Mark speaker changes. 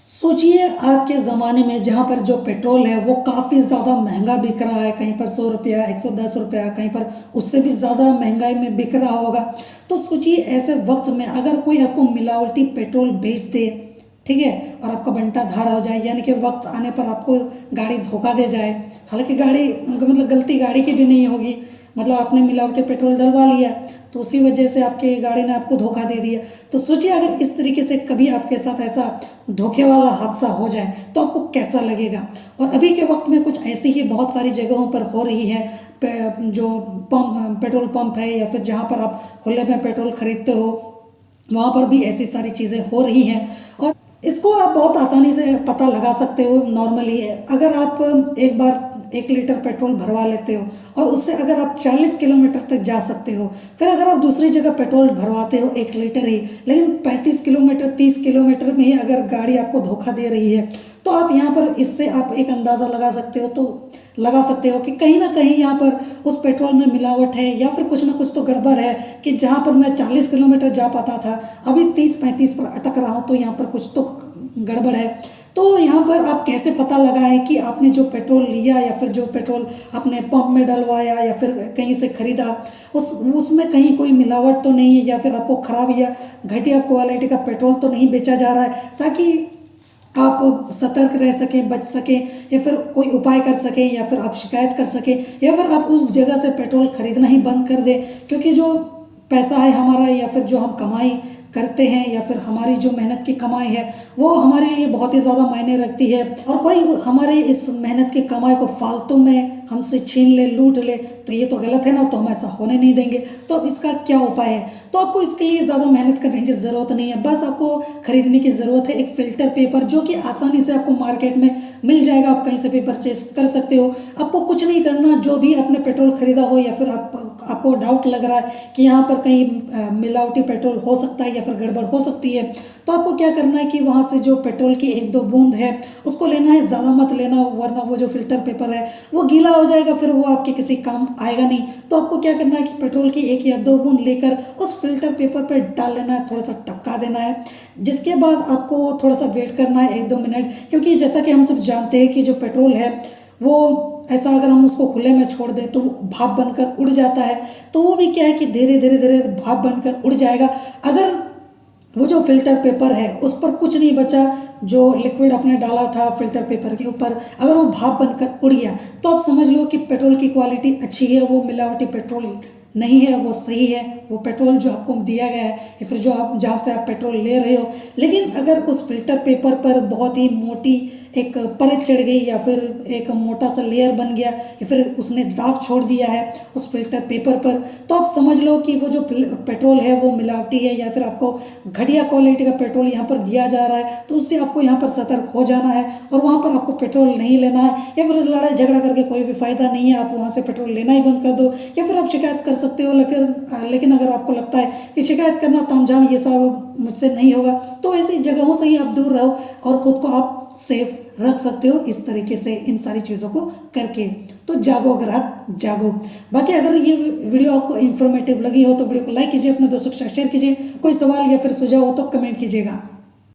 Speaker 1: सोचिए आज के ज़माने में जहाँ पर जो पेट्रोल है वो काफ़ी ज़्यादा महंगा बिक रहा है, कहीं पर 100 रुपया, 110 रुपया, कहीं पर उससे भी ज़्यादा महंगाई में बिक रहा होगा। तो सोचिए ऐसे वक्त में अगर कोई आपको मिलावटी पेट्रोल बेच दे, ठीक है, और आपका बंटा धार हो जाए, यानी कि वक्त आने पर आपको गाड़ी धोखा दे जाए। हालांकि गाड़ी मतलब गलती गाड़ी की भी नहीं होगी, मतलब आपने मिलावटी पेट्रोल डलवा लिया तो उसी वजह से आपकी गाड़ी ने आपको धोखा दे दिया। तो सोचिए अगर इस तरीके से कभी आपके साथ ऐसा धोखे वाला हादसा हो जाए तो आपको कैसा लगेगा। और अभी के वक्त में कुछ ऐसी ही बहुत सारी जगहों पर हो रही है, जो पेट्रोल पंप है या फिर जहाँ पर आप खुले में पेट्रोल खरीदते हो वहाँ पर भी ऐसी सारी चीज़ें हो रही हैं। और इसको आप बहुत आसानी से पता लगा सकते हो। नॉर्मली अगर आप एक बार 1 लीटर पेट्रोल भरवा लेते हो और उससे अगर आप 40 किलोमीटर तक जा सकते हो, फिर अगर आप दूसरी जगह पेट्रोल भरवाते हो 1 लीटर ही, लेकिन 35 किलोमीटर 30 किलोमीटर में ही अगर गाड़ी आपको धोखा दे रही है, तो आप यहाँ पर इससे आप एक अंदाज़ा लगा सकते हो कि कहीं ना कहीं यहाँ पर उस पेट्रोल में मिलावट है या फिर कुछ ना कुछ तो गड़बड़ है कि जहाँ पर मैं 40 किलोमीटर जा पाता था अभी 30-35 पर अटक रहा हूँ, तो यहाँ पर कुछ तो गड़बड़ है। तो यहाँ पर आप कैसे पता लगाएं कि आपने जो पेट्रोल लिया या फिर जो पेट्रोल आपने पंप में डलवाया या फिर कहीं से खरीदा उसमें कहीं कोई मिलावट तो नहीं है, या फिर आपको ख़राब या घटिया क्वालिटी का पेट्रोल तो नहीं बेचा जा रहा है, ताकि आप सतर्क रह सकें, बच सकें, या फिर कोई उपाय कर सकें, या फिर आप शिकायत कर सकें, या फिर आप उस जगह से पेट्रोल खरीदना ही बंद कर दें। क्योंकि जो पैसा है हमारा या फिर जो हम कमाई करते हैं या फिर हमारी जो मेहनत की कमाई है वो हमारे लिए बहुत ही ज़्यादा मायने रखती है, और कोई हमारे इस मेहनत की कमाई को फालतू में हमसे छीन ले, लूट ले, तो ये तो गलत है ना, तो हम ऐसा होने नहीं देंगे। तो अब इसका क्या उपाय है? तो आपको इसके लिए ज़्यादा मेहनत करने की ज़रूरत नहीं है, बस आपको खरीदने की ज़रूरत है एक फ़िल्टर पेपर, जो कि आसानी से आपको मार्केट में मिल जाएगा, आप कहीं से भी परचेज कर सकते हो। आपको कुछ नहीं करना, जो भी आपने पेट्रोल खरीदा हो या फिर आपको डाउट लग रहा है कि यहाँ पर कहीं मिलावटी पेट्रोल हो सकता है या फिर गड़बड़ हो सकती है, तो आपको क्या करना है कि वहाँ से जो पेट्रोल की 1-2 बूंद है उसको लेना है, ज़्यादा मत लेना, वरना वो जो फिल्टर पेपर है वो गीला हो जाएगा, फिर वो आपके किसी काम आएगा नहीं। तो आपको क्या करना है कि पेट्रोल की 1 या 2 बूंद लेकर उस फिल्टर पेपर पर डाल लेना है, थोड़ा सा टपका देना है, जिसके बाद आपको थोड़ा सा वेट करना है 1-2 मिनट। क्योंकि जैसा कि हम सब जानते हैं कि जो पेट्रोल है वो ऐसा अगर हम उसको खुले में छोड़ दें तो वो भाप बनकर उड़ जाता है, तो वो भी क्या है कि धीरे धीरे धीरे भाप बनकर उड़ जाएगा। अगर वो जो फिल्टर पेपर है उस पर कुछ नहीं बचा, जो लिक्विड आपने डाला था फिल्टर पेपर के ऊपर, अगर वो भाप बनकर उड़ गया तो आप समझ लो कि पेट्रोल की क्वालिटी अच्छी है, वो मिलावटी पेट्रोल नहीं है, वो सही है, वो पेट्रोल जो आपको दिया गया है या फिर जो आप जहाँ से आप पेट्रोल ले रहे हो। लेकिन अगर उस फिल्टर पेपर पर बहुत ही मोटी एक परत चढ़ गई या फिर एक मोटा सा लेयर बन गया या फिर उसने दाग छोड़ दिया है उस फिल्टर पेपर पर, तो आप समझ लो कि वो जो पेट्रोल है वो मिलावटी है या फिर आपको घटिया क्वालिटी का पेट्रोल यहाँ पर दिया जा रहा है। तो उससे आपको यहाँ पर सतर्क हो जाना है और वहाँ पर आपको पेट्रोल नहीं लेना है, या फिर लड़ाई झगड़ा करके कोई भी फ़ायदा नहीं है, आप वहाँ से पेट्रोल लेना ही बंद कर दो, या फिर आप शिकायत कर सकते हो। लेकिन अगर आपको लगता है कि शिकायत करना तामझाम ये सब मुझसे नहीं होगा, तो ऐसी जगहों से ही आप दूर रहो और ख़ुद को आप सेफ रख सकते हो इस तरीके से, इन सारी चीज़ों को करके। तो जागो ग्राहक जागो। बाकी अगर ये वीडियो आपको इन्फॉर्मेटिव लगी हो तो वीडियो को लाइक कीजिए, अपने दोस्तों के साथ शेयर कीजिए, कोई सवाल या फिर सुझाव हो तो कमेंट कीजिएगा।